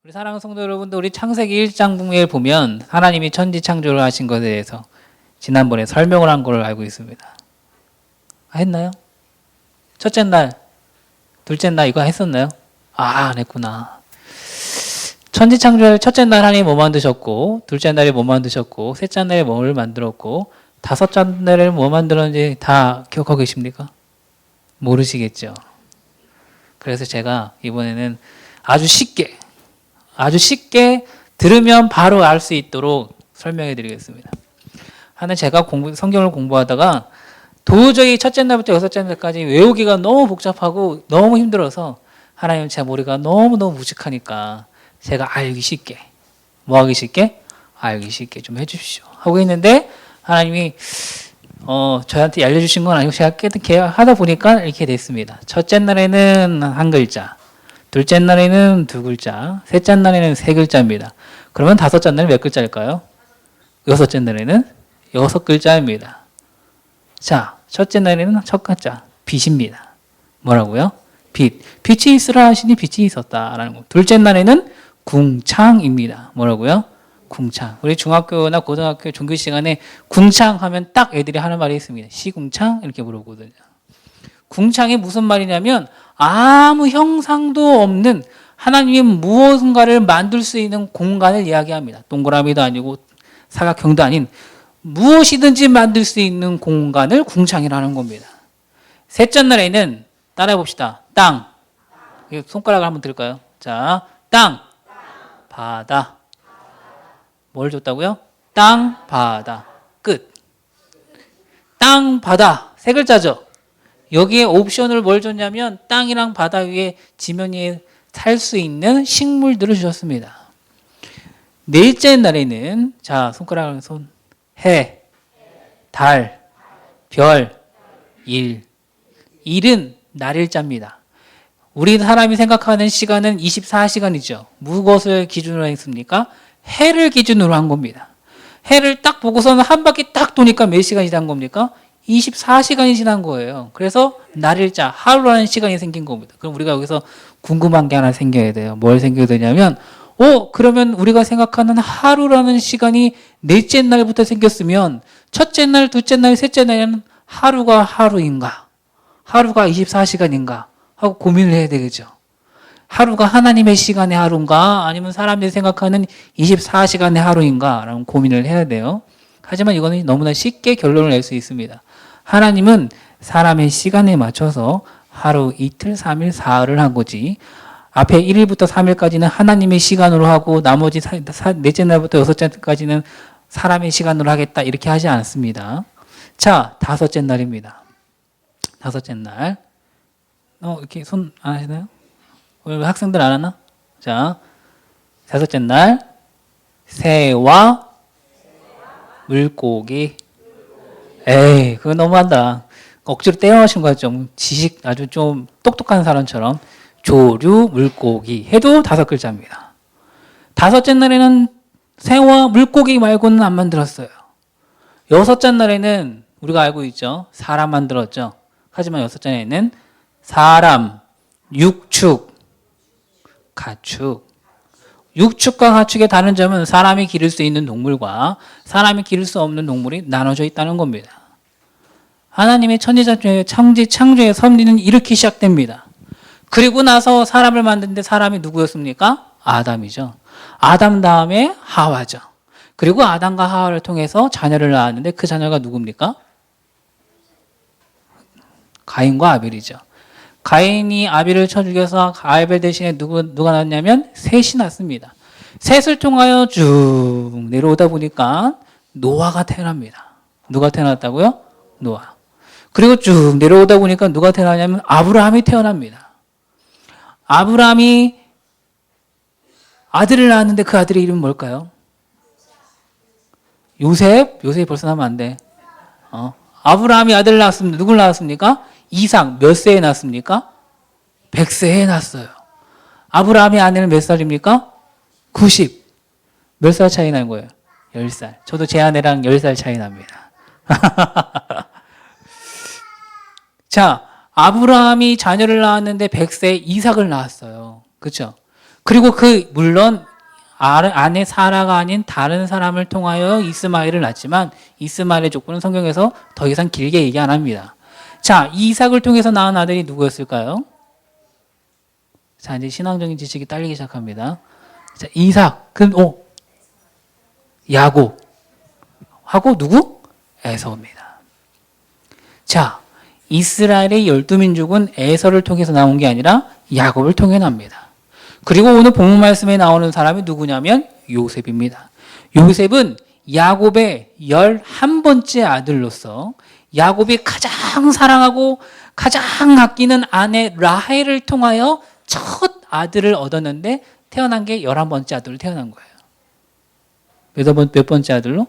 우리 사랑하는 성도 여러분들, 우리 창세기 1장 분기에 보면 하나님이 천지 창조를 하신 것에 대해서 지난번에 설명을 한 걸 알고 있습니다. 했나요? 첫째 날, 둘째 날 이거 했었나요? 안 했구나. 천지 창조를 첫째 날 하나님이 뭐 만드셨고, 둘째 날에 뭐 만드셨고, 셋째 날에 뭘 만들었고, 다섯째 날에 뭐 만들었는지 다 기억하고 계십니까? 모르시겠죠. 그래서 제가 이번에는 아주 쉽게 들으면 바로 알 수 있도록 설명해 드리겠습니다. 하는 제가 성경을 공부하다가 도저히 첫째 날부터 여섯째 날까지 외우기가 너무 복잡하고 너무 힘들어서 하나님 제 머리가 너무너무 무식하니까 제가 알기 쉽게, 뭐 하기 쉽게? 알기 쉽게 좀 해주십시오 하고 있는데 하나님이 저한테 알려주신 건 아니고 제가 깨닫게 하다 보니까 이렇게 됐습니다. 첫째 날에는 한 글자, 둘째 날에는 두 글자, 셋째 날에는 세 글자입니다. 그러면 다섯째 날은 몇 글자일까요? 여섯째 날에는 6글자입니다. 자, 첫째 날에는 첫 글자, 빛입니다. 뭐라고요? 빛. 빛이 있으라 하시니 빛이 있었다라는 거. 둘째 날에는 궁창입니다. 뭐라고요? 궁창. 우리 중학교나 고등학교 종교 시간에 궁창 하면 딱 애들이 하는 말이 있습니다. 시궁창 이렇게 물어보거든요. 궁창이 무슨 말이냐면 아무 형상도 없는 하나님이 무엇인가를 만들 수 있는 공간을 이야기합니다. 동그라미도 아니고 사각형도 아닌 무엇이든지 만들 수 있는 공간을 궁창이라는 겁니다. 셋째 날에는 따라해 봅시다. 땅. 손가락을 한번 들까요? 자, 땅, 바다. 뭘 줬다고요? 땅, 바다. 끝. 땅, 바다. 세 글자죠. 여기에 옵션을 뭘 줬냐면 땅이랑 바다 위에 지면 위에 살 수 있는 식물들을 주셨습니다. 넷째 날에는 자 손가락을 해, 달, 별, 일. 일은 날일자입니다. 우리 사람이 생각하는 시간은 24시간이죠. 무엇을 기준으로 했습니까? 해를 기준으로 한 겁니다. 해를 딱 보고서는 한 바퀴 딱 도니까 몇 시간이 지난 겁니까? 24시간이 지난 거예요. 그래서 날일자, 하루라는 시간이 생긴 겁니다. 그럼 우리가 여기서 궁금한 게 하나 생겨야 돼요. 뭘 생겨야 되냐면 그러면 우리가 생각하는 하루라는 시간이 넷째 날부터 생겼으면 첫째 날, 둘째 날, 셋째 날에는 하루가 하루인가? 하루가 24시간인가? 하고 고민을 해야 되겠죠. 하루가 하나님의 시간의 하루인가? 아니면 사람들이 생각하는 24시간의 하루인가? 라는 고민을 해야 돼요. 하지만 이거는 너무나 쉽게 결론을 낼 수 있습니다. 하나님은 사람의 시간에 맞춰서 하루, 이틀, 3일, 사흘을 한 거지. 앞에 1일부터 3일까지는 하나님의 시간으로 하고 나머지 넷째 날부터 여섯째 날까지는 사람의 시간으로 하겠다 이렇게 하지 않습니다. 자, 다섯째 날입니다. 다섯째 날. 이렇게 손 안 하시나요? 왜 학생들 안 하나? 자, 다섯째 날 새와 물고기. 에이, 그거 너무한다. 억지로 떼어하신 거야. 좀 지식 아주 좀 똑똑한 사람처럼 조류, 물고기 해도 5글자입니다. 다섯째 날에는 새와 물고기 말고는 안 만들었어요. 여섯째 날에는 우리가 알고 있죠. 사람 만들었죠. 하지만 여섯째 날에는 사람, 육축, 가축. 육축과 가축의 다른 점은 사람이 기를 수 있는 동물과 사람이 기를 수 없는 동물이 나눠져 있다는 겁니다. 하나님의 천지 창조의 섭리는 이렇게 시작됩니다. 그리고 나서 사람을 만드는데 사람이 누구였습니까? 아담이죠. 아담 다음에 하와죠. 그리고 아담과 하와를 통해서 자녀를 낳았는데 그 자녀가 누굽니까? 가인과 아벨이죠. 가인이 아벨을 쳐 죽여서 아벨 대신에 누가 낳았냐면 셋이 낳습니다. 셋을 통하여 쭉 내려오다 보니까 노아가 태어납니다. 누가 태어났다고요? 노아. 그리고 쭉 내려오다 보니까 누가 태어나냐면 아브라함이 태어납니다. 아브라함이 아들을 낳았는데 그 아들의 이름은 뭘까요? 요셉? 요셉이 벌써 나면 안 돼. 아브라함이 아들을 낳았습니다. 누굴 낳았습니까? 이삭. 몇 세에 낳았습니까? 100세에 낳았어요. 아브라함의 아내는 몇 살입니까? 90. 몇 살 차이 나는 거예요? 10살. 저도 제 아내랑 10살 차이 납니다. 자, 아브라함이 자녀를 낳았는데 100세에 이삭을 낳았어요. 그렇죠? 그리고 물론 아내 사라가 아닌 다른 사람을 통하여 이스마엘을 낳지만 이스마엘의 족보는 성경에서 더 이상 길게 얘기 안 합니다. 자, 이삭을 통해서 낳은 아들이 누구였을까요? 자, 이제 신앙적인 지식이 딸리기 시작합니다. 자, 이삭, 야곱 하고 누구? 에서입니다. 자, 이스라엘의 12민족은 에서를 통해서 나온 게 아니라 야곱을 통해 납니다. 그리고 오늘 본문 말씀에 나오는 사람이 누구냐면 요셉입니다. 요셉은 야곱의 11번째 아들로서 야곱이 가장 사랑하고 가장 아끼는 아내 라헬을 통하여 첫 아들을 얻었는데 태어난 게 11번째 아들로 태어난 거예요. 몇 번째 아들로?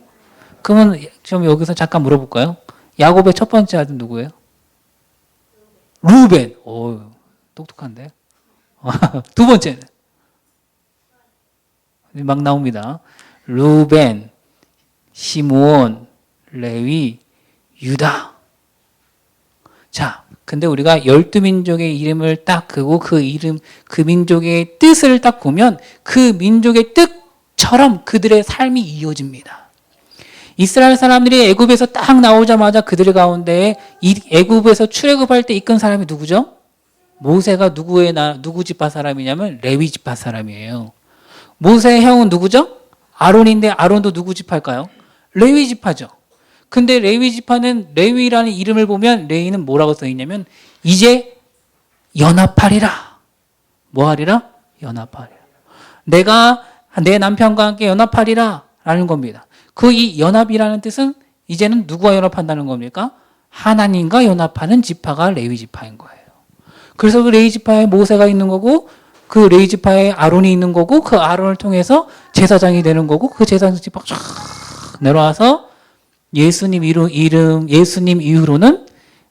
그러면 좀 여기서 잠깐 물어볼까요? 야곱의 첫 번째 아들 누구예요? 루벤. 오, 똑똑한데? 두 번째는? 막 나옵니다. 루벤, 시므온, 레위, 유다. 자, 근데 우리가 12민족의 이름을 딱 그고 그 민족의 뜻을 딱 보면 그 민족의 뜻처럼 그들의 삶이 이어집니다. 이스라엘 사람들이 애굽에서 딱 나오자마자 그들 가운데 애굽에서 출애굽할 때 이끈 사람이 누구죠? 모세가 누구 지파 사람이냐면 레위 지파 사람이에요. 모세의 형은 누구죠? 아론인데 아론도 누구 지파일까요? 레위 지파죠. 근데 레위 지파는 레위라는 이름을 보면 레위는 뭐라고 써 있냐면 이제 연합하리라. 뭐 하리라? 연합하리라. 내가 내 남편과 함께 연합하리라 라는 겁니다. 이 연합이라는 뜻은 이제는 누구와 연합한다는 겁니까? 하나님과 연합하는 지파가 레위 지파인 거예요. 그래서 그 레위 지파에 모세가 있는 거고 그 레위 지파에 아론이 있는 거고 그 아론을 통해서 제사장이 되는 거고 그 제사장 지파가 쫙 내려와서 예수님 이후로는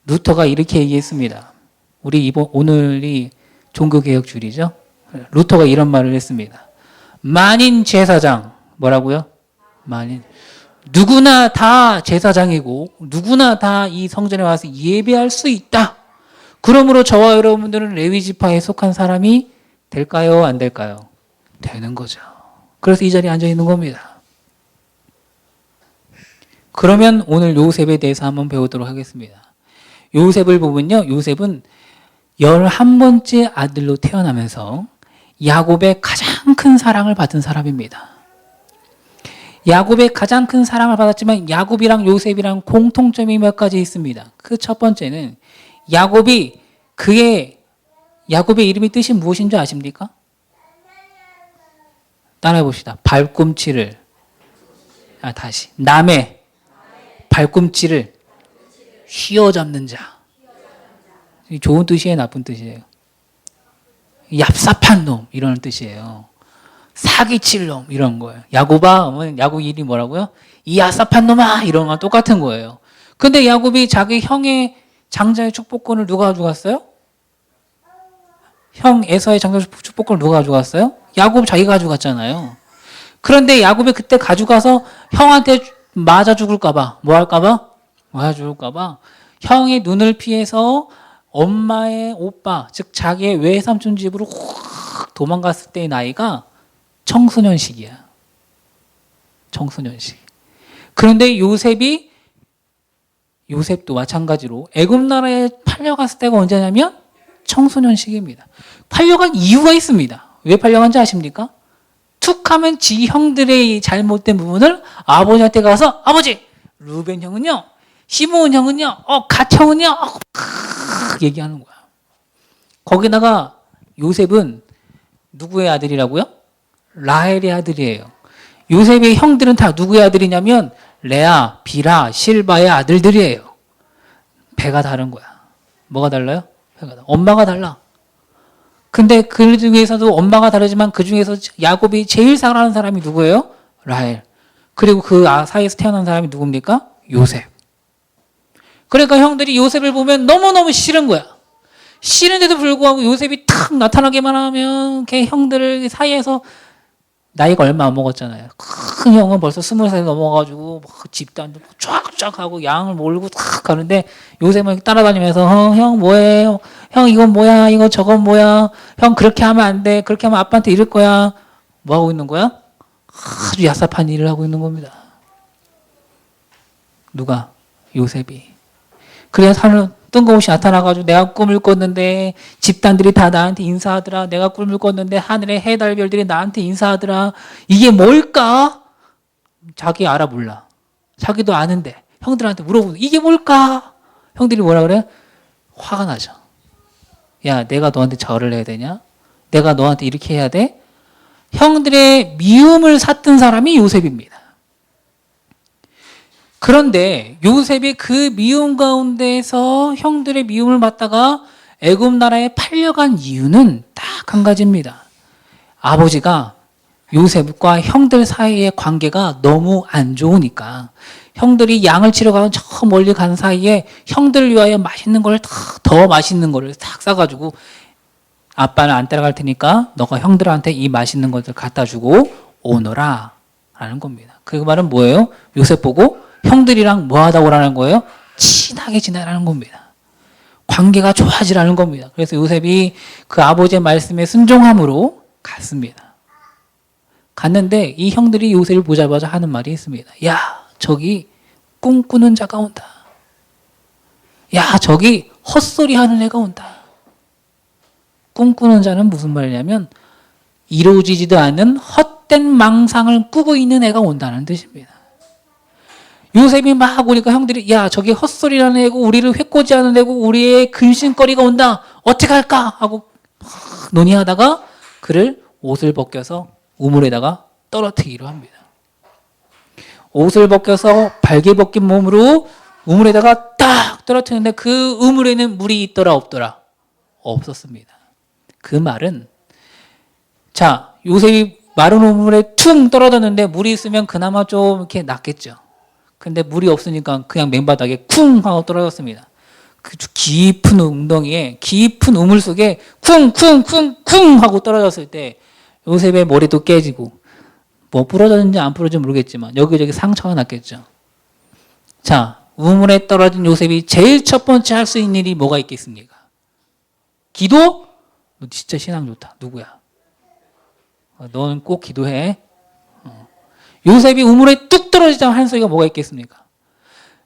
루터가 이렇게 얘기했습니다. 오늘이 종교개혁 주일이죠. 루터가 이런 말을 했습니다. 만인 제사장 뭐라고요? 만인 누구나 다 제사장이고 누구나 다 이 성전에 와서 예배할 수 있다. 그러므로 저와 여러분들은 레위 지파에 속한 사람이 될까요? 안 될까요? 되는 거죠. 그래서 이 자리에 앉아 있는 겁니다. 그러면 오늘 요셉에 대해서 한번 배우도록 하겠습니다. 요셉을 보면요. 요셉은 11번째 아들로 태어나면서 야곱의 가장 큰 사랑을 받은 사람입니다. 야곱의 가장 큰 사랑을 받았지만 야곱이랑 요셉이랑 공통점이 몇 가지 있습니다. 그 첫 번째는 야곱의 이름의 뜻이 무엇인 줄 아십니까? 따라해 봅시다. 발꿈치를 남의 발꿈치를 휘어잡는 자. 좋은 뜻이에요, 나쁜 뜻이에요? 얍삽한 놈 이런 뜻이에요. 사기칠 놈 이런 거예요. 야곱아, 야곱 이름이 뭐라고요? 이 얍삽한 놈아 이런 거 똑같은 거예요. 근데 야곱이 자기 형의 장자의 축복권을 누가 가져갔어요? 형 에서의 장자의 축복권을 누가 가져갔어요? 야곱 자기가 가져갔잖아요. 그런데 야곱이 그때 가져가서 형한테 맞아 죽을까봐 뭐 할까봐? 맞아 죽을까봐 형의 눈을 피해서 엄마의 오빠 즉 자기의 외삼촌 집으로 확 도망갔을 때의 나이가 청소년 시기야. 청소년 시기. 그런데 요셉도 마찬가지로 애굽 나라에 팔려갔을 때가 언제냐면 청소년 시기입니다. 팔려간 이유가 있습니다. 왜 팔려간지 아십니까? 툭 하면 지 형들의 잘못된 부분을 아버지한테 가서 아버지 루벤 형은요 시므온 형은요 갓 형은요 얘기하는 거야. 거기다가 요셉은 누구의 아들이라고요? 라헬의 아들이에요. 요셉의 형들은 다 누구의 아들이냐면 레아, 빌하, 실바의 아들들이에요. 배가 다른 거야. 뭐가 달라요? 엄마가 달라. 근데 그 중에서도 엄마가 다르지만 그 중에서 야곱이 제일 사랑하는 사람이 누구예요? 라헬. 그리고 그 사이에서 태어난 사람이 누굽니까? 요셉. 그러니까 형들이 요셉을 보면 너무너무 싫은 거야. 싫은데도 불구하고 요셉이 탁 나타나기만 하면 걔 형들 사이에서 나이가 얼마 안 먹었잖아요. 큰 형은 벌써 20살 넘어가지고 집단도 쫙쫙 하고 양을 몰고 탁 가는데 요셉은 따라다니면서 형 뭐해? 형 이건 뭐야? 이거 저건 뭐야? 형 그렇게 하면 안 돼. 그렇게 하면 아빠한테 이럴 거야. 뭐 하고 있는 거야? 아주 야삽한 일을 하고 있는 겁니다. 누가? 요셉이. 그래서 하늘 뜬금없이 나타나가지고 내가 꿈을 꿨는데 집단들이 다 나한테 인사하더라. 내가 꿈을 꿨는데 하늘의 해달별들이 나한테 인사하더라. 이게 뭘까? 자기 알아 몰라. 자기도 아는데 형들한테 물어보는 이게 뭘까? 형들이 뭐라 그래? 화가 나죠. 야, 내가 너한테 절을 해야 되냐? 내가 너한테 이렇게 해야 돼? 형들의 미움을 샀던 사람이 요셉입니다. 그런데 요셉이 그 미움 가운데서 형들의 미움을 받다가 애굽 나라에 팔려간 이유는 딱 한 가지입니다. 아버지가 요셉과 형들 사이의 관계가 너무 안 좋으니까 형들이 양을 치러 가면 저 멀리 간 사이에 형들을 위하여 맛있는 걸 더 맛있는 거를 딱 싸가지고 아빠는 안 따라갈 테니까 너가 형들한테 이 맛있는 것들 갖다 주고 오너라 라는 겁니다. 그 말은 뭐예요? 요셉 보고 형들이랑 뭐 하다 오라는 거예요? 친하게 지내라는 겁니다. 관계가 좋아지라는 겁니다. 그래서 요셉이 그 아버지의 말씀에 순종함으로 갔습니다. 갔는데 이 형들이 요셉을 보자마자 하는 말이 있습니다. 야, 저기 꿈꾸는 자가 온다. 야, 저기 헛소리 하는 애가 온다. 꿈꾸는 자는 무슨 말이냐면 이루어지지도 않은 헛된 망상을 꾸고 있는 애가 온다는 뜻입니다. 요셉이 막 오니까 형들이 야, 저기 헛소리라는 애고 우리를 회꼬지하는 애고 우리의 근심거리가 온다. 어떻게 할까? 하고 논의하다가 그를 옷을 벗겨서 우물에다가 떨어뜨리기로 합니다. 옷을 벗겨서 발개 벗긴 몸으로 우물에다가 딱 떨어뜨리는데 그 우물에는 물이 있더라 없더라? 없었습니다. 그 말은 자, 요셉이 마른 우물에 퉁 떨어졌는데 물이 있으면 그나마 좀 이렇게 낫겠죠. 근데 물이 없으니까 그냥 맨바닥에 쿵 하고 떨어졌습니다. 그 깊은 웅덩이에 깊은 우물 속에 쿵쿵쿵쿵 하고 떨어졌을 때 요셉의 머리도 깨지고 뭐 부러졌는지 안 부러졌는지 모르겠지만 여기저기 상처가 났겠죠. 자, 우물에 떨어진 요셉이 제일 첫 번째 할 수 있는 일이 뭐가 있겠습니까? 기도? 너 진짜 신앙 좋다. 누구야? 너는 꼭 기도해. 요셉이 우물에 뚝 떨어지자마자 한 소리가 뭐가 있겠습니까?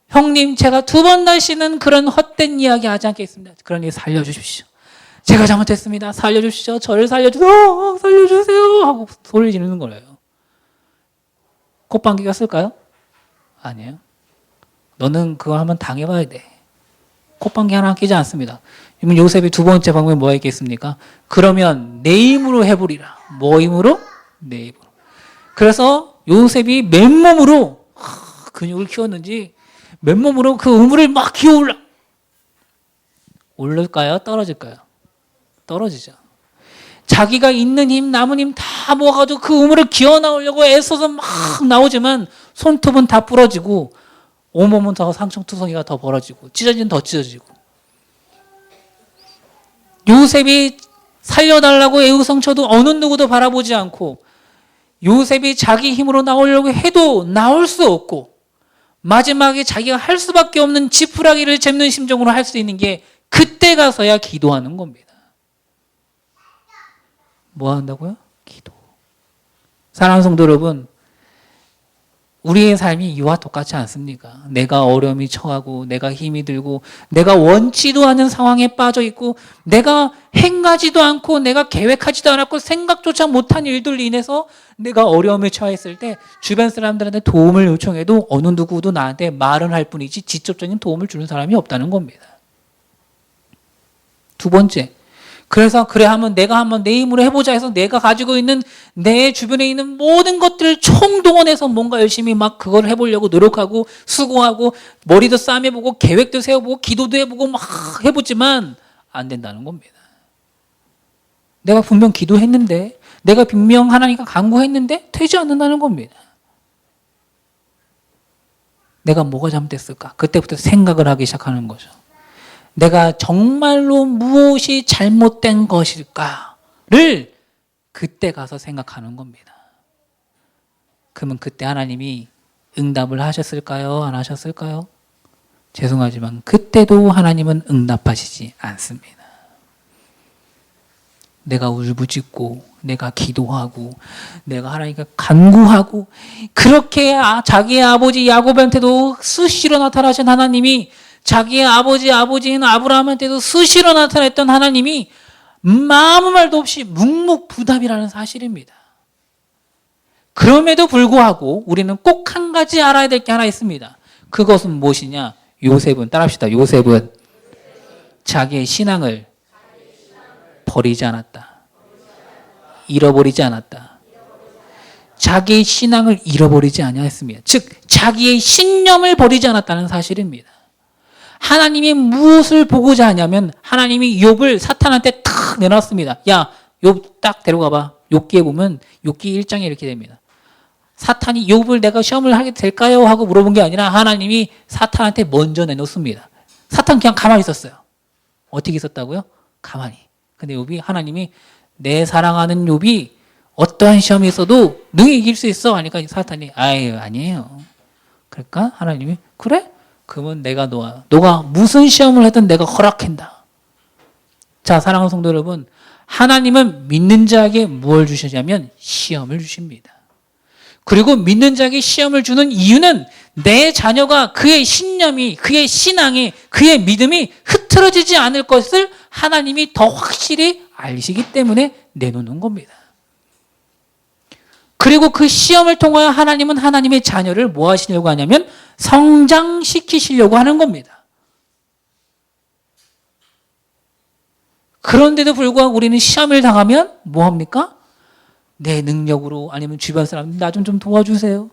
형님, 제가 2번 다시는 그런 헛된 이야기 하지 않겠습니다. 그러니 살려주십시오. 제가 잘못했습니다. 살려주십시오. 저를 살려주세요. 살려주세요. 하고 소리를 지르는 거예요. 콧방귀가 쓸까요? 아니에요. 너는 그거 한번 당해봐야 돼. 콧방귀 하나 끼지 않습니다. 그러면 요셉이 2번째 방법이 뭐가 있겠습니까? 그러면 내 힘으로 해보리라. 뭐 힘으로? 내 힘으로. 그래서 요셉이 맨몸으로 근육을 키웠는지 맨몸으로 그 우물을 막 기어올라. 오를까요? 떨어질까요? 떨어지죠. 자기가 있는 힘, 남은 힘 다 모아가지고 그 우물을 기어 나오려고 애써서 막 나오지만 손톱은 다 부러지고 온몸은 더 상처투성이가 더 벌어지고 찢어지면 더 찢어지고. 요셉이 살려달라고 애우성쳐도 어느 누구도 바라보지 않고 요셉이 자기 힘으로 나오려고 해도 나올 수 없고 마지막에 자기가 할 수밖에 없는 지푸라기를 잡는 심정으로 할 수 있는 게 그때 가서야 기도하는 겁니다. 뭐 한다고요? 기도. 사랑하는 성도 여러분, 우리의 삶이 이와 똑같지 않습니까? 내가 어려움이 처하고 내가 힘이 들고 내가 원치도 않은 상황에 빠져 있고 내가 행하지도 않고 내가 계획하지도 않았고 생각조차 못한 일들로 인해서 내가 어려움에 처했을 때 주변 사람들한테 도움을 요청해도 어느 누구도 나한테 말은 할 뿐이지 직접적인 도움을 주는 사람이 없다는 겁니다. 2번째, 그래서 그래 하면 내가 한번 내 힘으로 해보자 해서 내가 가지고 있는 내 주변에 있는 모든 것들을 총동원해서 뭔가 열심히 막 그걸 해보려고 노력하고 수고하고 머리도 싸매보고 계획도 세워보고 기도도 해보고 막 해보지만 안 된다는 겁니다. 내가 분명 기도했는데 내가 분명 하나님과 간구했는데 되지 않는다는 겁니다. 내가 뭐가 잘못됐을까? 그때부터 생각을 하기 시작하는 거죠. 내가 정말로 무엇이 잘못된 것일까를 그때 가서 생각하는 겁니다. 그러면 그때 하나님이 응답을 하셨을까요? 안 하셨을까요? 죄송하지만 그때도 하나님은 응답하시지 않습니다. 내가 울부짖고 내가 기도하고 내가 하나님께 간구하고 그렇게 자기의 아버지 야곱한테도 수시로 나타나신 하나님이 자기의 아버지인 아브라함한테도 수시로 나타났던 하나님이 아무 말도 없이 묵묵부답이라는 사실입니다. 그럼에도 불구하고 우리는 꼭 한 가지 알아야 될 게 하나 있습니다. 그것은 무엇이냐? 요셉은 따라합시다. 요셉은 자기의 신앙을 버리지 않았다. 잃어버리지 않았다. 자기의 신앙을 잃어버리지 아니하였습니다. 즉 자기의 신념을 버리지 않았다는 사실입니다. 하나님이 무엇을 보고자 하냐면 하나님이 욥을 사탄한테 탁 내놨습니다. 야, 욥 딱 데려가봐. 욥기에 보면 욥기 1장에 이렇게 됩니다. 사탄이 욥을 내가 시험을 하게 될까요? 하고 물어본 게 아니라 하나님이 사탄한테 먼저 내놓습니다. 사탄 그냥 가만히 있었어요. 어떻게 있었다고요? 가만히. 근데 욥이 하나님이 내 사랑하는 욥이 어떠한 시험이 있어도 능히 이길 수 있어 하니까 사탄이 아유 아니에요. 그러니까 하나님이 그래? 그러면 내가 너가 무슨 시험을 하든 내가 허락한다. 자, 사랑하는 성도 여러분, 하나님은 믿는 자에게 무엇을 주시냐면 시험을 주십니다. 그리고 믿는 자에게 시험을 주는 이유는 내 자녀가 그의 신념이, 그의 신앙이, 그의 믿음이 흐트러지지 않을 것을 하나님이 더 확실히 알시기 때문에 내놓는 겁니다. 그리고 그 시험을 통하여 하나님은 하나님의 자녀를 뭐 하시려고 하냐면 성장시키시려고 하는 겁니다. 그런데도 불구하고 우리는 시험을 당하면 뭐 합니까? 내 능력으로 아니면 주변 사람 나 좀 도와주세요.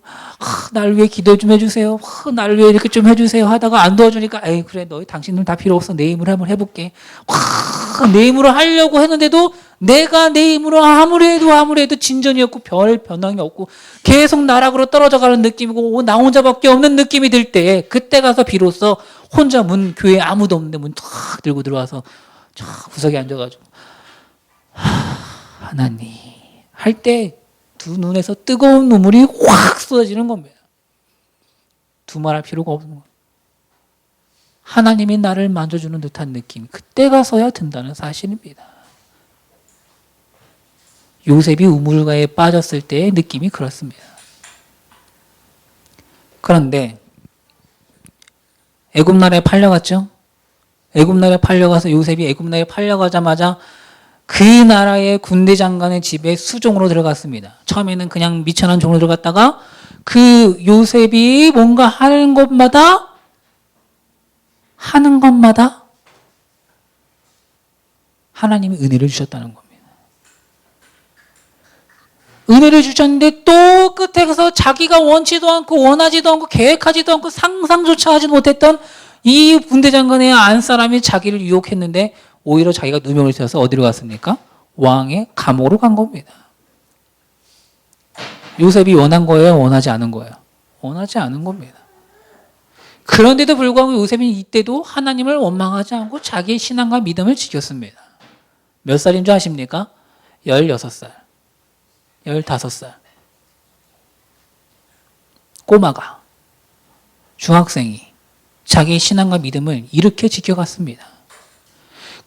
날 위해 기도 좀 해주세요. 날 위해 이렇게 좀 해주세요 하다가 안 도와주니까 에이 그래 너희 당신들 다 필요 없어. 내 힘으로 한번 해볼게. 내 힘으로 하려고 했는데도 내가 내 힘으로 아무리 해도 진전이 없고 별 변함이 없고 계속 나락으로 떨어져가는 느낌이고 나 혼자밖에 없는 느낌이 들 때 그때 가서 비로소 혼자 교회에 아무도 없는데 문 탁 들고 들어와서 구석에 앉아가지고 하나님 할 때 두 눈에서 뜨거운 눈물이 확 쏟아지는 겁니다. 두말할 필요가 없는 거예요. 하나님이 나를 만져주는 듯한 느낌, 그때 가서야 든다는 사실입니다. 요셉이 우물가에 빠졌을 때의 느낌이 그렇습니다. 그런데 애굽 나라에 팔려갔죠. 애굽 나라에 팔려가서 요셉이 애굽 나라에 팔려가자마자 그 나라의 군대 장관의 집에 수종으로 들어갔습니다. 처음에는 그냥 미천한 종으로 들어갔다가 그 요셉이 뭔가 하는 것마다 하나님이 은혜를 주셨다는 겁니다. 은혜를 주셨는데 또 끝에 가서 자기가 원치도 않고 원하지도 않고 계획하지도 않고 상상조차 하지 못했던 이 군대 장관의 안사람이 자기를 유혹했는데 오히려 자기가 누명을 쓰여서 어디로 갔습니까? 왕의 감옥으로 간 겁니다. 요셉이 원한 거예요? 원하지 않은 거예요? 원하지 않은 겁니다. 그런데도 불구하고 요셉은 이때도 하나님을 원망하지 않고 자기의 신앙과 믿음을 지켰습니다. 몇 살인 줄 아십니까? 16살, 15살. 꼬마가, 중학생이 자기의 신앙과 믿음을 이렇게 지켜갔습니다.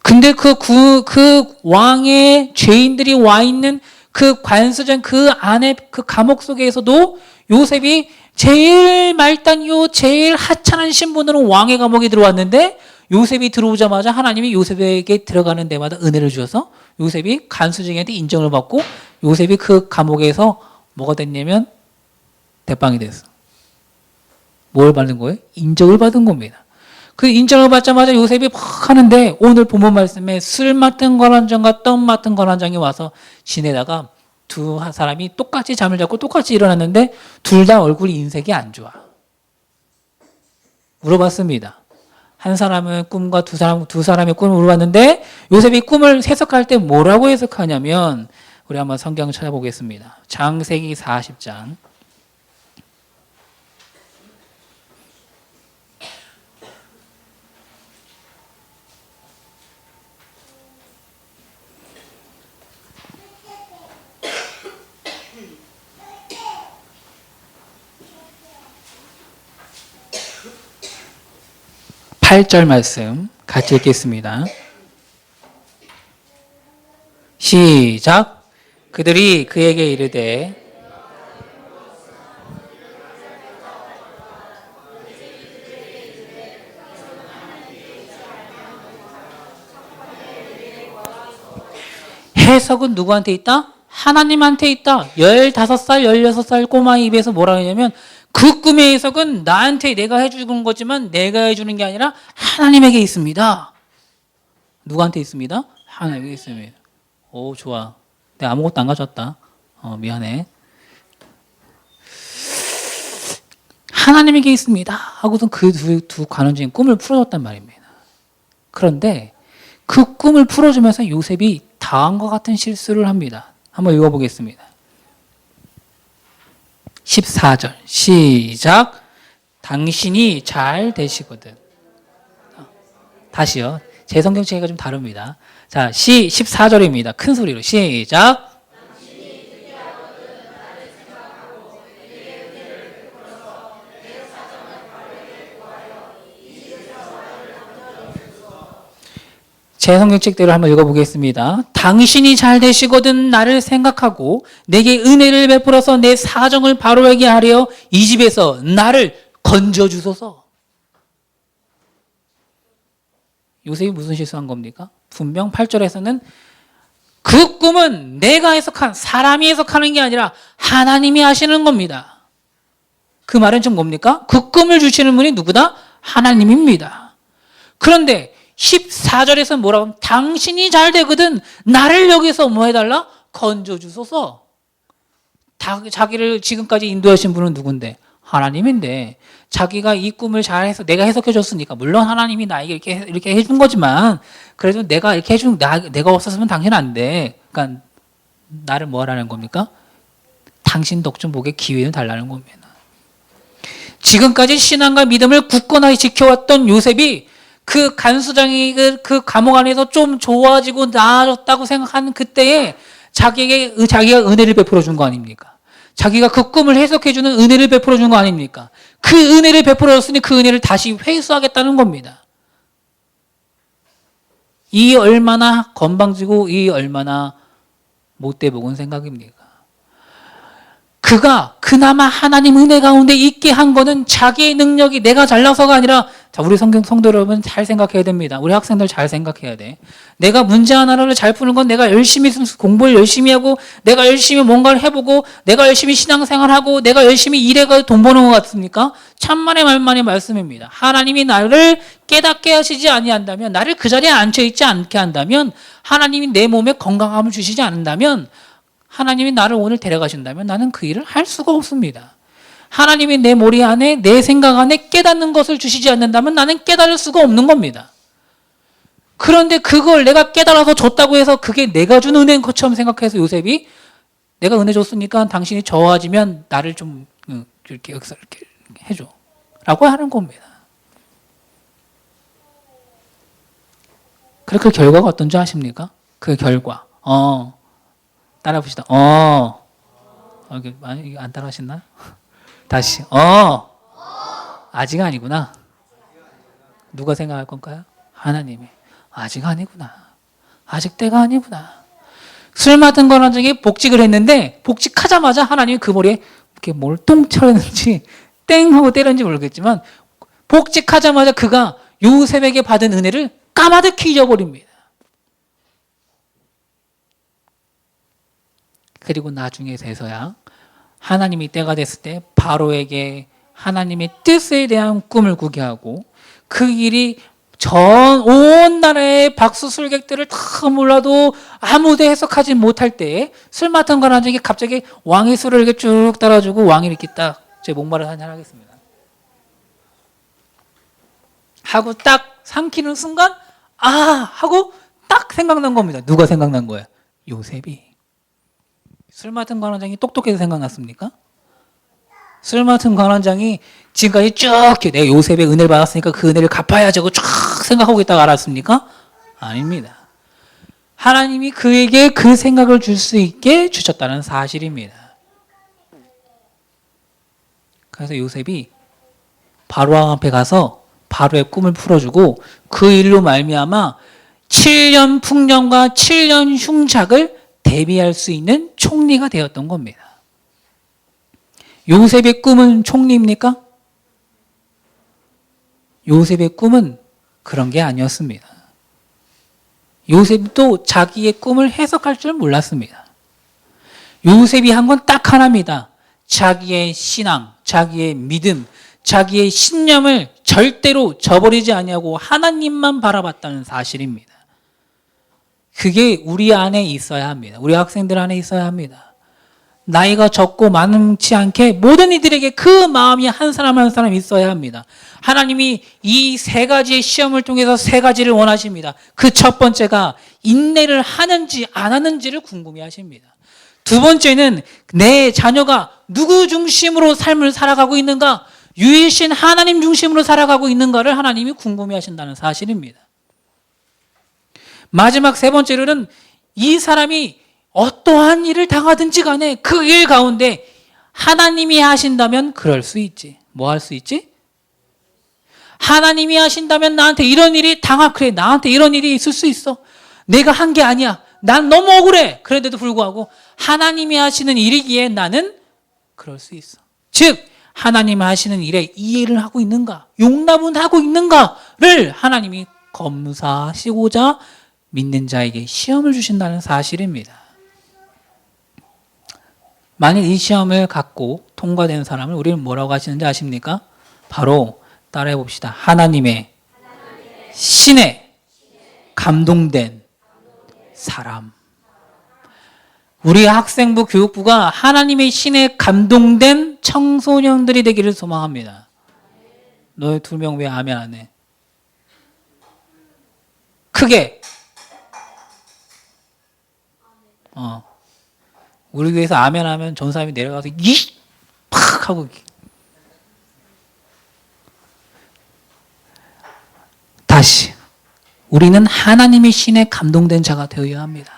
근데 그 왕의 죄인들이 와 있는 그 관수전 그 안에 그 감옥 속에서도 요셉이 제일 말단이요, 제일 하찮은 신분으로 왕의 감옥에 들어왔는데 요셉이 들어오자마자 하나님이 요셉에게 들어가는 데마다 은혜를 주셔서 요셉이 간수쟁이한테 인정을 받고 요셉이 그 감옥에서 뭐가 됐냐면 대빵이 됐어. 뭘 받는 거예요? 인정을 받은 겁니다. 그 인정을 받자마자 요셉이 막 하는데 오늘 본문 말씀에 술 맡은 관원장과 떡 맡은 관원장이 와서 지내다가 두 사람이 똑같이 잠을 자고 똑같이 일어났는데 둘 다 얼굴이 인색이 안 좋아. 물어봤습니다. 한 사람은 꿈과 두 사람의 꿈을 물어봤는데 요셉이 꿈을 해석할 때 뭐라고 해석하냐면 우리 한번 성경을 찾아보겠습니다. 창세기 40장. 8절 말씀 같이 읽겠습니다. 시작. 그들이 그에게 이르되 해석은 누구한테 있다? 하나님한테 있다. 15살, 16살 꼬마 입에서 뭐라 하냐면 그 꿈의 해석은 나한테 내가 해주는 거지만 내가 해주는 게 아니라 하나님에게 있습니다. 누구한테 있습니다? 하나님에게 있습니다. 오, 좋아. 내가 아무것도 안 가져왔다. 미안해. 하나님에게 있습니다. 하고선 그 두 관원장이 꿈을 풀어줬단 말입니다. 그런데 그 꿈을 풀어주면서 요셉이 다음과 같은 실수를 합니다. 한번 읽어보겠습니다. 14절 시작. 당신이 잘 되시거든. 다시요. 제 성경책이 좀 다릅니다. 자, 14절입니다. 큰 소리로 시작. 제 성경책대로 한번 읽어보겠습니다. 당신이 잘 되시거든 나를 생각하고 내게 은혜를 베풀어서 내 사정을 바로하게 하려 이 집에서 나를 건져주소서. 요셉이 무슨 실수한 겁니까? 분명 8절에서는 그 꿈은 내가 해석한 사람이 해석하는 게 아니라 하나님이 하시는 겁니다. 그 말은 좀 뭡니까? 그 꿈을 주시는 분이 누구다? 하나님입니다. 그런데 14절에서 뭐라고 하면 당신이 잘 되거든 나를 여기서 뭐 해달라? 건져주소서. 자기를 지금까지 인도하신 분은 누군데? 하나님인데 자기가 이 꿈을 잘해서 내가 해석해 줬으니까 물론 하나님이 나에게 이렇게 해준 거지만 그래도 내가 이렇게 해준 내가 없었으면 당신 안 돼. 그러니까 나를 뭐 하라는 겁니까? 당신 덕좀 보게 기회는 달라는 겁니다. 지금까지 신앙과 믿음을 굳건하게 지켜왔던 요셉이 그 간수장이 그 감옥 안에서 좀 좋아지고 나아졌다고 생각하는 그때에 자기가 은혜를 베풀어 준 거 아닙니까? 자기가 그 꿈을 해석해 주는 은혜를 베풀어 준 거 아닙니까? 그 은혜를 베풀어 줬으니 그 은혜를 다시 회수하겠다는 겁니다. 이 얼마나 건방지고 이 얼마나 못돼 먹은 생각입니까? 그가 그나마 하나님 은혜 가운데 있게 한 거는 자기의 능력이 내가 잘나서가 아니라, 자, 우리 성도 여러분 잘 생각해야 됩니다. 우리 학생들 잘 생각해야 돼. 내가 문제 하나를 잘 푸는 건 내가 열심히 공부를 열심히 하고 내가 열심히 뭔가를 해보고 내가 열심히 신앙생활하고 내가 열심히 일해가 돈 버는 것 같습니까? 천만의 말만의 말씀입니다. 하나님이 나를 깨닫게 하시지 아니한다면, 나를 그 자리에 앉혀있지 않게 한다면, 하나님이 내 몸에 건강함을 주시지 않는다면, 하나님이 나를 오늘 데려가신다면 나는 그 일을 할 수가 없습니다. 하나님이 내 머리 안에 내 생각 안에 깨닫는 것을 주시지 않는다면 나는 깨달을 수가 없는 겁니다. 그런데 그걸 내가 깨달아서 줬다고 해서 그게 내가 준 은혜인 것처럼 생각해서 요셉이 내가 은혜 줬으니까 당신이 좋아지면 나를 좀 이렇게 해줘 라고 하는 겁니다. 그래, 그 결과가 어떤지 아십니까? 그 결과 따라 봅시다. 이게 안 따라 하셨나요? 다시. 아직 아니구나. 누가 생각할 건가요? 하나님이. 아직 아니구나. 아직 때가 아니구나. 술 맡은 관원장이 복직을 했는데, 복직하자마자 하나님이 그 머리에 이렇게 뭘 똥 쳐였는지, 땡 하고 때렸는지 모르겠지만, 복직하자마자 그가 요셉에게 받은 은혜를 까마득히 잊어버립니다. 그리고 나중에 돼서야 하나님이 때가 됐을 때 바로에게 하나님의 뜻에 대한 꿈을 꾸게 하고, 그 일이 온 나라의 박수술객들을 다 몰라도 아무도 해석하지 못할 때에 술 맡은 관원장이 갑자기 왕의 술을 이렇게 쭉 따라주고 왕이 이렇게 딱 제 목말을 한잔 하겠습니다 하고 딱 삼키는 순간 하고 딱 생각난 겁니다. 누가 생각난 거야? 요셉이. 술 맡은 관원장이 똑똑해서 생각났습니까? 술 맡은 관원장이 지금까지 쭉 내가 요셉의 은혜를 받았으니까 그 은혜를 갚아야지 하고 쭉 생각하고 있다가 알았습니까? 아닙니다. 하나님이 그에게 그 생각을 줄 수 있게 주셨다는 사실입니다. 그래서 요셉이 바로왕 앞에 가서 바로의 꿈을 풀어주고 그 일로 말미암아 7년 풍년과 7년 흉작을 대비할 수 있는 총리가 되었던 겁니다. 요셉의 꿈은 총리입니까? 요셉의 꿈은 그런 게 아니었습니다. 요셉도 자기의 꿈을 해석할 줄 몰랐습니다. 요셉이 한 건 딱 하나입니다. 자기의 신앙, 자기의 믿음, 자기의 신념을 절대로 저버리지 아니하고 하나님만 바라봤다는 사실입니다. 그게 우리 안에 있어야 합니다. 우리 학생들 안에 있어야 합니다. 나이가 적고 많지 않게 모든 이들에게 그 마음이 한 사람 한 사람 있어야 합니다. 하나님이 이 세 가지의 시험을 통해서 세 가지를 원하십니다. 그 첫 번째가 인내를 하는지 안 하는지를 궁금해 하십니다. 두 번째는 내 자녀가 누구 중심으로 삶을 살아가고 있는가, 유일신 하나님 중심으로 살아가고 있는가를 하나님이 궁금해 하신다는 사실입니다. 마지막 세 번째로는 이 사람이 어떠한 일을 당하든지 간에 그 일 가운데 하나님이 하신다면 그럴 수 있지. 뭐 할 수 있지? 하나님이 하신다면 나한테 이런 일이 그래, 나한테 이런 일이 있을 수 있어. 내가 한 게 아니야. 난 너무 억울해. 그런데도 불구하고 하나님이 하시는 일이기에 나는 그럴 수 있어. 즉 하나님이 하시는 일에 이해를 하고 있는가, 용납은 하고 있는가를 하나님이 검사하시고자 믿는 자에게 시험을 주신다는 사실입니다. 만일 이 시험을 갖고 통과된 사람을 우리는 뭐라고 하시는지 아십니까? 바로 따라해 봅시다. 하나님의 신에 감동된 사람. 우리 학생부 교육부가 하나님의 신에 감동된 청소년들이 되기를 소망합니다. 너희 2명 왜 아멘 안 해? 크게. 우리 교회에서 아멘 하면 전사님이 내려가서 팍 하고 다시 우리는 하나님의 신에 감동된 자가 되어야 합니다.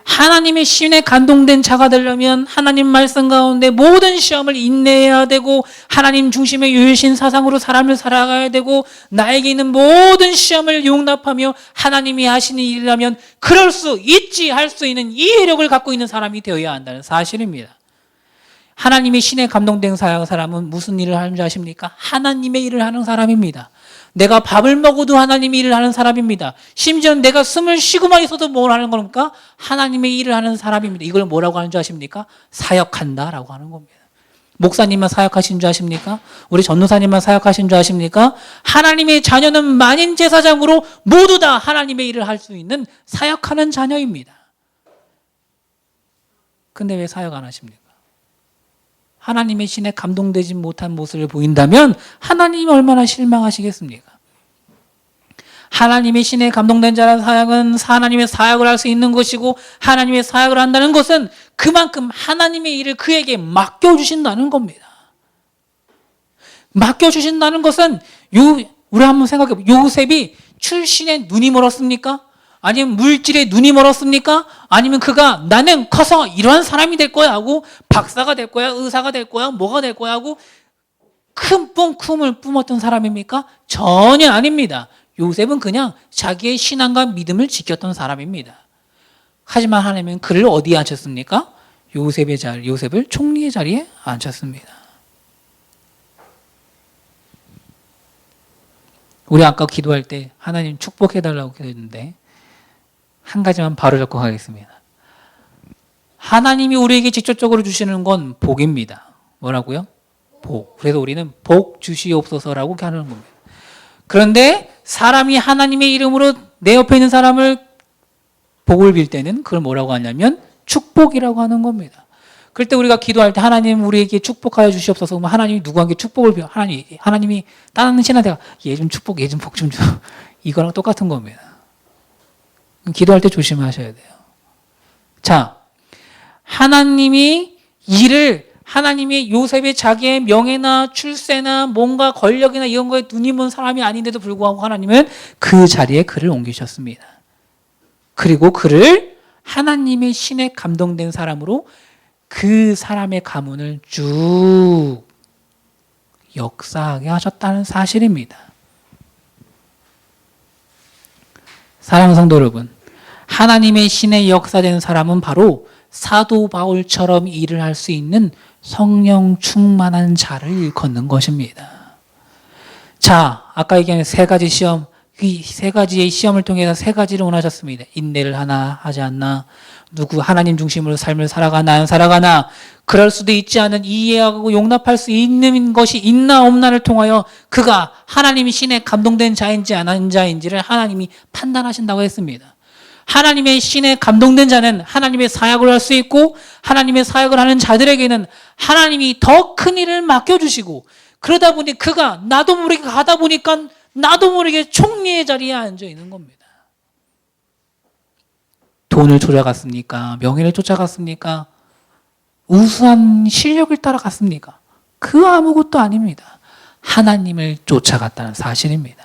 하나님의 신에 감동된 자가 되려면 하나님 말씀 가운데 모든 시험을 인내해야 되고 하나님 중심의 유일신 사상으로 사람을 살아가야 되고 나에게 있는 모든 시험을 용납하며 하나님이 하시는 일이라면 그럴 수 있지 할 수 있는 이해력을 갖고 있는 사람이 되어야 한다는 사실입니다. 하나님의 신에 감동된 사람은 무슨 일을 하는 줄 아십니까? 하나님의 일을 하는 사람입니다. 내가 밥을 먹어도 하나님의 일을 하는 사람입니다. 심지어 내가 숨을 쉬고만 있어도 뭘 하는 겁니까? 하나님의 일을 하는 사람입니다. 이걸 뭐라고 하는 줄 아십니까? 사역한다라고 하는 겁니다. 목사님만 사역하신 줄 아십니까? 우리 전도사님만 사역하신 줄 아십니까? 하나님의 자녀는 만인 제사장으로 모두 다 하나님의 일을 할 수 있는 사역하는 자녀입니다. 근데 왜 사역 안 하십니까? 하나님의 신에 감동되지 못한 모습을 보인다면 하나님이 얼마나 실망하시겠습니까? 하나님의 신에 감동된 자라는 사역은 하나님의 사역을 할 수 있는 것이고 하나님의 사역을 한다는 것은 그만큼 하나님의 일을 그에게 맡겨주신다는 겁니다. 맡겨주신다는 것은 우리 한번 생각해 보세요. 요셉이 출신에 눈이 멀었습니까? 아니면 물질에 눈이 멀었습니까? 아니면 그가 나는 커서 이러한 사람이 될 거야 하고 박사가 될 거야, 의사가 될 거야, 뭐가 될 거야 하고 큰 꿈을 뿜었던 사람입니까? 전혀 아닙니다. 요셉은 그냥 자기의 신앙과 믿음을 지켰던 사람입니다. 하지만 하나님은 그를 어디에 앉혔습니까? 요셉을 총리의 자리에 앉혔습니다. 우리 아까 기도할 때 하나님 축복해달라고 기도했는데 한 가지만 바로 잡고 가겠습니다. 하나님이 우리에게 직접적으로 주시는 건 복입니다. 뭐라고요? 복. 그래서 우리는 복 주시옵소서라고 하는 겁니다. 그런데 사람이 하나님의 이름으로 내 옆에 있는 사람을 복을 빌 때는 그걸 뭐라고 하냐면 축복이라고 하는 겁니다. 그럴 때 우리가 기도할 때 하나님 우리에게 축복하여 주시옵소서. 그러면 하나님이 누구에게 축복을 빌어? 하나님이 다른 신한테 얘 좀 축복, 얘 좀 복 좀 줘. 이거랑 똑같은 겁니다. 기도할 때 조심하셔야 돼요. 자, 하나님이 요셉의 자기의 명예나 출세나 뭔가 권력이나 이런 거에 눈이 먼 사람이 아닌데도 불구하고 하나님은 그 자리에 그를 옮기셨습니다. 그리고 그를 하나님의 신에 감동된 사람으로 그 사람의 가문을 쭉 역사하게 하셨다는 사실입니다. 사랑하는 성도 여러분, 하나님의 신에 역사된 사람은 바로 사도 바울처럼 일을 할 수 있는 성령 충만한 자를 일컫는 것입니다. 자, 아까 얘기한 세 가지 시험, 이 세 가지의 시험을 통해서 세 가지를 원하셨습니다. 인내를 하나 하지 않나, 누구 하나님 중심으로 삶을 살아가나 안 살아가나, 그럴 수도 있지 않은 이해하고 용납할 수 있는 것이 있나 없나를 통하여 그가 하나님이 신에 감동된 자인지 안 한 자인지를 하나님이 판단하신다고 했습니다. 하나님의 신에 감동된 자는 하나님의 사역을 할 수 있고, 하나님의 사역을 하는 자들에게는 하나님이 더 큰 일을 맡겨주시고, 그러다 보니 그가 나도 모르게 가다 보니까 나도 모르게 총리의 자리에 앉아 있는 겁니다. 돈을 쫓아갔습니까? 명예를 쫓아갔습니까? 우수한 실력을 따라갔습니까? 그 아무것도 아닙니다. 하나님을 쫓아갔다는 사실입니다.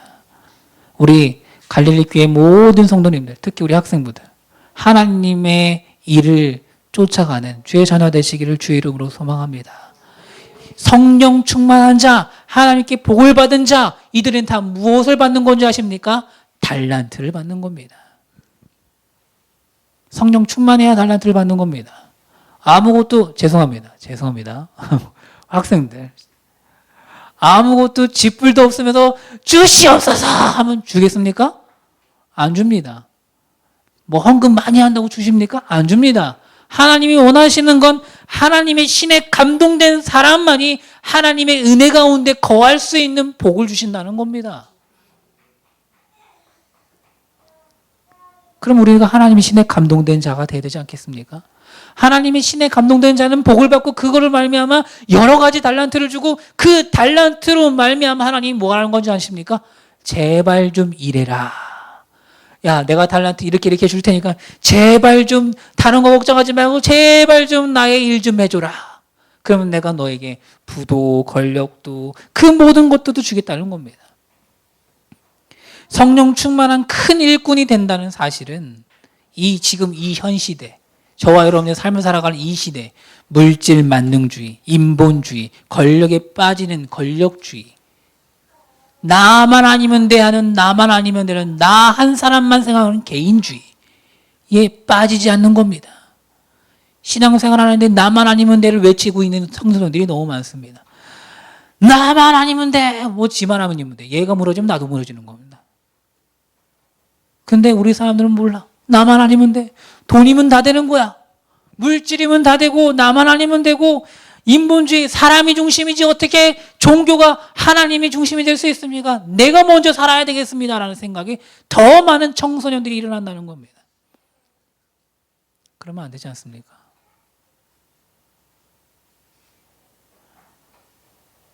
우리 갈릴리 교회 모든 성도님들, 특히 우리 학생부들, 하나님의 일을 쫓아가는 주의 자녀 되시기를 주의 이름으로 소망합니다. 성령 충만한 자, 하나님께 복을 받은 자, 이들은 다 무엇을 받는 건지 아십니까? 달란트를 받는 겁니다. 성령 충만해야 달란트를 받는 겁니다. 아무것도, 죄송합니다. 학생들. 아무것도 쥐뿔도 없으면서 주시옵소서 하면 주겠습니까? 안 줍니다. 뭐 헌금 많이 한다고 주십니까? 안 줍니다. 하나님이 원하시는 건 하나님의 신에 감동된 사람만이 하나님의 은혜 가운데 거할 수 있는 복을 주신다는 겁니다. 그럼 우리가 하나님의 신에 감동된 자가 되어야 되지 않겠습니까? 하나님의 신에 감동된 자는 복을 받고 그거를 말미암아 여러 가지 달란트를 주고, 그 달란트로 말미암아 하나님이 뭐 하는 건지 아십니까? 제발 좀 일해라. 야, 내가 달란트 이렇게 줄 테니까 제발 좀 다른 거 걱정하지 말고 제발 좀 나의 일 좀 해줘라. 그러면 내가 너에게 부도 권력도 그 모든 것들도 주겠다는 겁니다. 성령 충만한 큰 일꾼이 된다는 사실은 지금 이 현 시대, 저와 여러분의 삶을 살아가는 이 시대, 물질 만능주의, 인본주의, 권력에 빠지는 권력주의, 나만 아니면 돼 하는, 나만 아니면 되는, 나 한 사람만 생각하는 개인주의에 빠지지 않는 겁니다. 신앙생활 하는데 나만 아니면 돼를 외치고 있는 성도들이 너무 많습니다. 나만 아니면 돼, 뭐 지만 하면 돼. 얘가 무너지면 나도 무너지는 겁니다. 근데 우리 사람들은 몰라. 나만 아니면 돼. 돈이면 다 되는 거야. 물질이면 다 되고, 나만 아니면 되고, 인본주의, 사람이 중심이지 어떻게 종교가 하나님이 중심이 될 수 있습니까? 내가 먼저 살아야 되겠습니다라는 생각이 더 많은 청소년들이 일어난다는 겁니다. 그러면 안 되지 않습니까?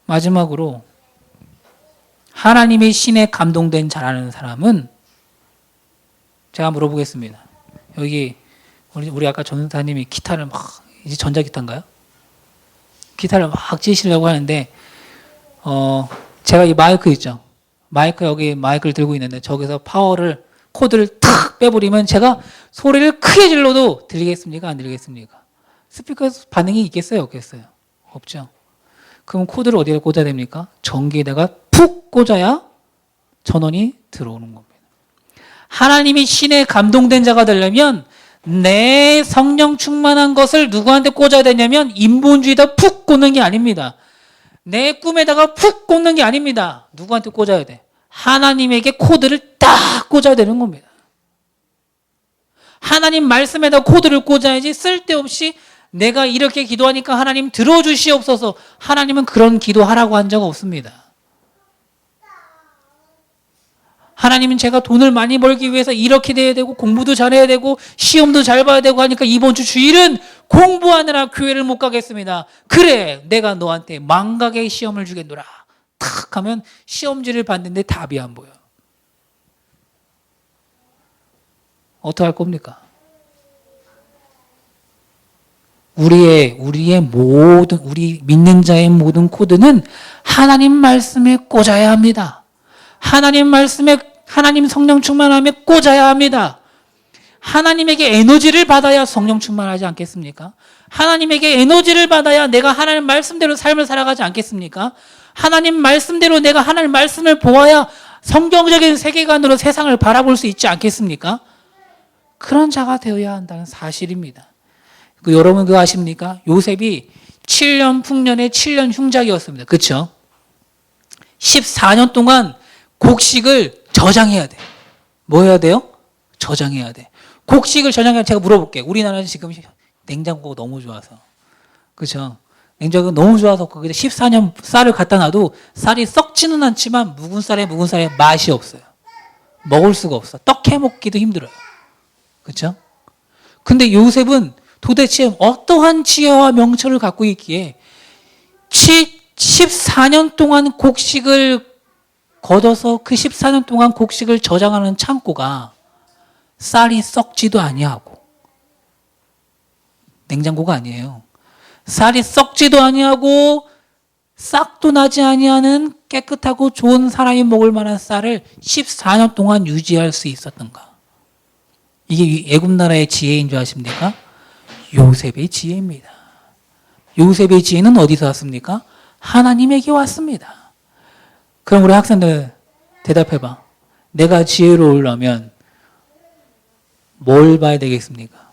마지막으로 하나님의 신에 감동된 자라는 사람은, 제가 물어보겠습니다. 여기 우리 아까 전사님이 기타를 막, 이제 전자기타인가요? 기타를 막 치시려고 하는데, 제가 이 마이크 있죠? 여기 마이크를 들고 있는데, 저기서 코드를 탁 빼버리면 제가 소리를 크게 질러도 들리겠습니까? 안 들리겠습니까? 스피커에서 반응이 있겠어요? 없겠어요? 없죠? 그럼 코드를 어디에 꽂아야 됩니까? 전기에다가 푹 꽂아야 전원이 들어오는 겁니다. 하나님이 신에 감동된 자가 되려면 내 성령 충만한 것을 누구한테 꽂아야 되냐면 인본주의에다 푹 꽂는 게 아닙니다. 내 꿈에다가 푹 꽂는 게 아닙니다. 누구한테 꽂아야 돼? 하나님에게 코드를 딱 꽂아야 되는 겁니다. 하나님 말씀에다 코드를 꽂아야지, 쓸데없이 내가 이렇게 기도하니까 하나님 들어주시옵소서, 하나님은 그런 기도하라고 한 적 없습니다. 하나님은 제가 돈을 많이 벌기 위해서 이렇게 돼야 되고 공부도 잘해야 되고 시험도 잘 봐야 되고 하니까 이번 주 주일은 공부하느라 교회를 못 가겠습니다. 그래, 내가 너한테 망각의 시험을 주겠노라. 탁 하면 시험지를 봤는데 답이 안 보여. 어떻게 할 겁니까? 우리 믿는 자의 모든 코드는 하나님 말씀에 꽂아야 합니다. 하나님 성령 충만함에 꽂아야 합니다. 하나님에게 에너지를 받아야 성령 충만하지 않겠습니까? 하나님에게 에너지를 받아야 내가 하나님 말씀대로 삶을 살아가지 않겠습니까? 하나님 말씀대로 내가 하나님 말씀을 보아야 성경적인 세계관으로 세상을 바라볼 수 있지 않겠습니까? 그런 자가 되어야 한다는 사실입니다. 여러분 그거 아십니까? 요셉이 7년 풍년의 7년 흉작이었습니다. 그렇죠? 14년 동안 곡식을 저장해야 돼. 뭐 해야 돼요? 저장해야 돼. 곡식을 저장해야 제가 물어볼게요. 우리나라는 지금 냉장고가 너무 좋아서. 그렇죠? 냉장고가 너무 좋아서 거기다 14년 쌀을 갖다 놔도 쌀이 썩지는 않지만 묵은 쌀에 맛이 없어요. 먹을 수가 없어. 떡 해 먹기도 힘들어요. 그렇죠? 근데 요셉은 도대체 어떠한 지혜와 명철을 갖고 있기에 14년 동안 곡식을 걷어서 그 14년 동안 곡식을 저장하는 창고가 쌀이 썩지도 아니하고 냉장고가 아니에요. 쌀이 썩지도 아니하고 싹도 나지 아니하는 깨끗하고 좋은 사람이 먹을 만한 쌀을 14년 동안 유지할 수 있었던가. 이게 애굽 나라의 지혜인 줄 아십니까? 요셉의 지혜입니다. 요셉의 지혜는 어디서 왔습니까? 하나님에게 왔습니다. 그럼 우리 학생들 대답해봐. 내가 지혜로우려면 뭘 봐야 되겠습니까?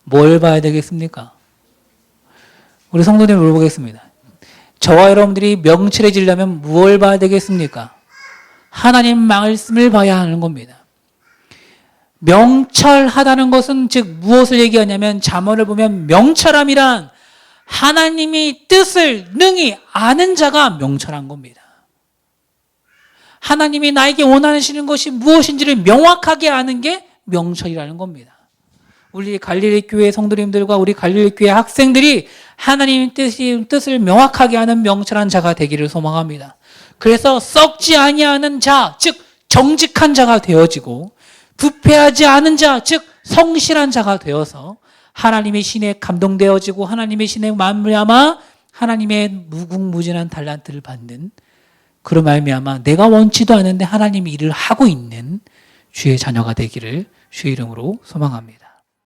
뭘 봐야 되겠습니까? 우리 성도님 물어보겠습니다. 저와 여러분들이 명철해지려면 무엇을 봐야 되겠습니까? 하나님 말씀을 봐야 하는 겁니다. 명철하다는 것은 즉 무엇을 얘기하냐면 잠언을 보면 명철함이란 하나님이 뜻을 능히 아는 자가 명철한 겁니다. 하나님이 나에게 원하시는 것이 무엇인지를 명확하게 아는 게 명철이라는 겁니다. 우리 갈릴리 교회 성도님들과 우리 갈릴리 교회 학생들이 하나님의 뜻을 명확하게 아는 명철한 자가 되기를 소망합니다. 그래서 썩지 아니하는 자, 즉 정직한 자가 되어지고 부패하지 않은 자, 즉 성실한 자가 되어서 하나님의 신에 감동되어지고 하나님의 신에 말미암아 하나님의 무궁무진한 달란트를 받는 그런 말미암아 내가 원치도 않은데 하나님이 일을 하고 있는 주의 자녀가 되기를 주의 이름으로 소망합니다.